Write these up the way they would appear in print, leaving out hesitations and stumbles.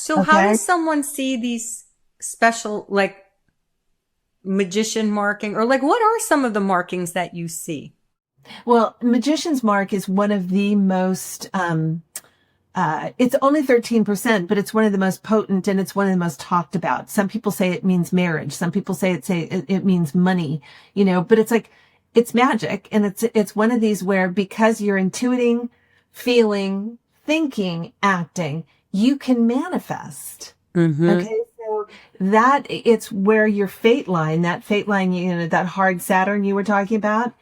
So how Okay. does someone see these special, like, magician marking, or like, what are some of the markings that you see? Well, magician's mark is one of the most, it's only 13%, but it's one of the most potent and it's one of the most talked about. Some people say it means marriage. Some people say it means money, but it's like, it's magic. And it's one of these where because you're intuiting, feeling, thinking, acting, you can manifest. Mm-hmm. Okay. So it's where your that fate line, that hard Saturn you were talking about.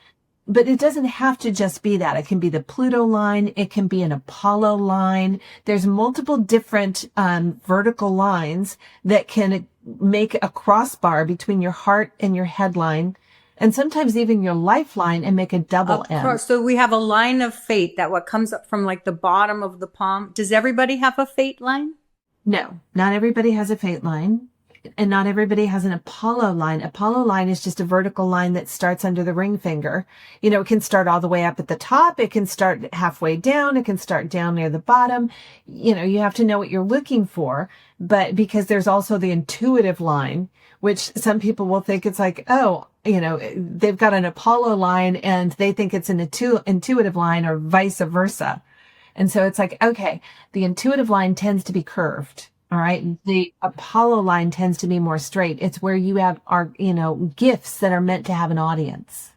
But it doesn't have to just be that. It can be the Pluto line. It can be an Apollo line. There's multiple different vertical lines that can make a crossbar between your heart and your headline, and sometimes even your lifeline, and make a double Of M. course. So we have a line of fate that what comes up from like the bottom of the palm. Does everybody have a fate line? No, not everybody has a fate line. And not everybody has an Apollo line. Apollo line is just a vertical line that starts under the ring finger. It can start all the way up at the top. It can start halfway down. It can start down near the bottom. You have to know what you're looking for. But because there's also the intuitive line, which some people will think it's like, oh, they've got an Apollo line and they think it's an intuitive line, or vice versa. And so it's like, okay, the intuitive line tends to be curved. All right. The Apollo line tends to be more straight. It's where you have gifts that are meant to have an audience.